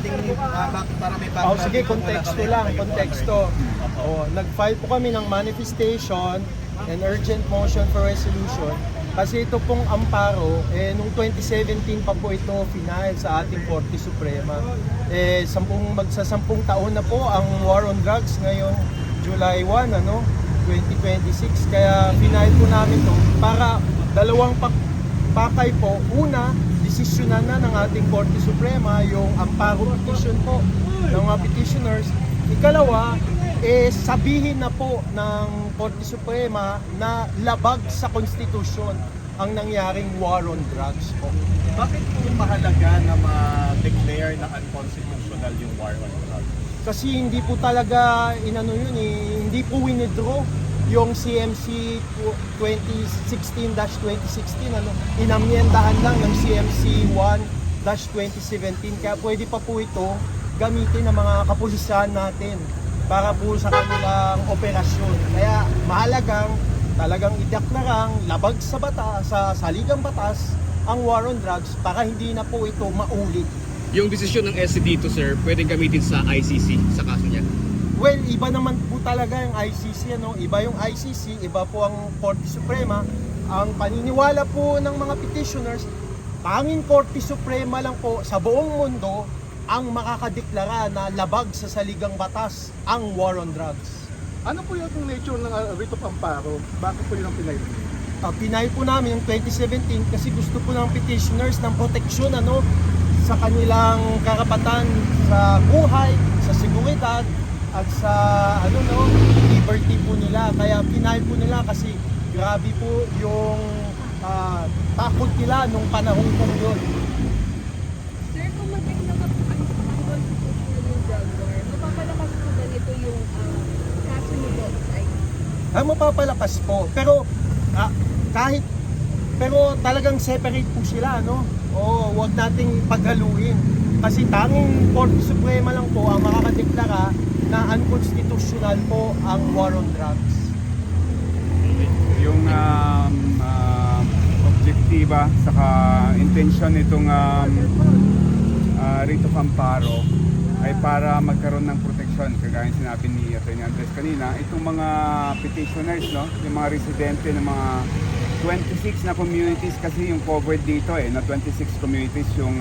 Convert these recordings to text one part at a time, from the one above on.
para may Oh, background. sige, konteksto. Nag-file po kami ng manifestation and urgent motion for resolution kasi ito pong amparo, nung 2017 pa po ito final sa ating Korte Suprema. Magsasampung taon na po ang war on drugs ngayong July 1, 2026. Kaya final po namin to para dalawang pakay po. Una, desisyonan na ng ating Korte Suprema yung amparo petition po ng mga petitioners. Ikalawa, sabihin na po ng Korte Suprema na labag sa konstitusyon ang nangyaring war on drugs po. Bakit po mahalaga na ma-declare na unconstitutional yung war on drugs? Kasi hindi po talaga hindi po winidraw yung CMC 2016-2016 inamyendahan lang ng CMC 1-2017, kaya pwede pa po ito gamitin ng mga kapulisan natin para po sa kanilang operasyon. Kaya mahalagang talagang ideklarang labag sa saligang batas ang war on drugs para hindi na po ito maulit. Yung desisyon ng SC dito, sir, pwedeng gamitin sa ICC sa kaso niya? Well, iba naman po talaga yung ICC, Iba yung ICC, iba po ang Korte Suprema. Ang paniniwala po ng mga petitioners, tanging Korte Suprema lang po sa buong mundo ang makakadeklara na labag sa saligang batas ang war on drugs. Ano po yung nature ng writ of amparo? Bakit po yun ang pinay? Pinay po namin yung 2017 kasi gusto po ng petitioners ng proteksyon sa kanilang karapatan sa buhay, sa seguridad, at sa liberty po nila. Kaya pinay po nila kasi grabe po yung takot nila nung panahon po yun. Sir, kung mag-unconstitutional yung drug war, mapapalakas po ba nito yung kaso ni both sides? Mapapalakas po. Pero talagang separate po sila, wag nating paghaluin. Kasi tanging Korte Suprema lang po ang makakadeklara na unconstitutional po ang war on drugs. Yung objektiba saka intention nitong writ of amparo ay para magkaroon ng proteksyon, kagaya sinabi ni Atty. Andres kanina, itong mga petitioners, yung mga residente ng mga 26 na communities kasi yung covered dito na 26 communities yung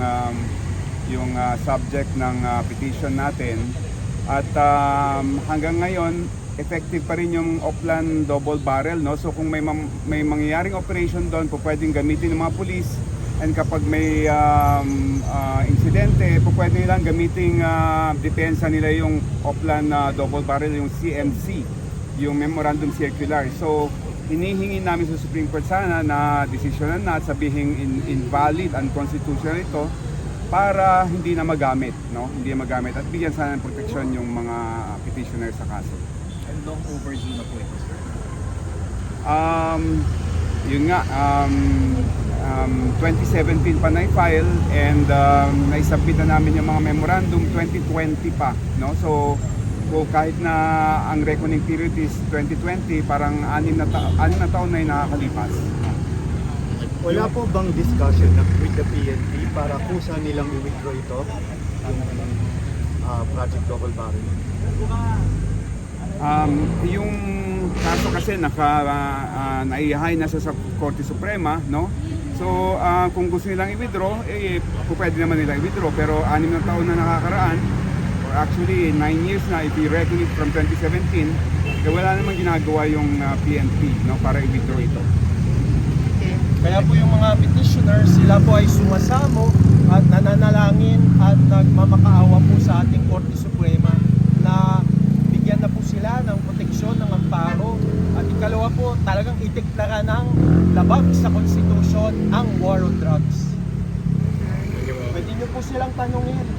subject ng petition natin. At hanggang ngayon, effective pa rin yung Oplan double barrel, So kung may mangyayaring operation doon, pwedeng gamitin ng mga police. And kapag may insidente, pwede nilang gamitin depensa nila yung Oplan double barrel, yung CMC, yung Memorandum Circular. So hinihingi namin sa Supreme Court sana na desisyonan na at sabihin invalid, unconstitutional ito, para hindi na magamit, Hindi na magamit at bigyan sana ng proteksyon yung mga petitioners sa kaso. And long overdue na po ito, sir. Yun nga, 2017 pa na-file and naisubmit na namin yung mga memorandum 2020 pa, So kahit na ang reckoning period is 2020, parang 6 na taon na yung nakakalipas. Wala po bang discussion with the PNP para kusa nilang i-withdraw ito ang Project Double Barrel? Yung kaso kasi naihahay na sa Korte Suprema, So kung gusto nilang i-withdraw, pwede naman nila i-withdraw, pero 6 na taon na nakakaraan, or actually 9 years na if you reckon it from 2017, wala namang ginagawa yung PNP para i-withdraw ito. Kaya po yung mga petitioners, sila po ay sumasamo at nananalangin at nagmamakaawa po sa ating Korte Suprema na bigyan na po sila ng proteksyon ng amparo. At ikalawa po, talagang ideklara ng labag sa konstitusyon ang war on drugs. Pwede nyo po silang tanungin.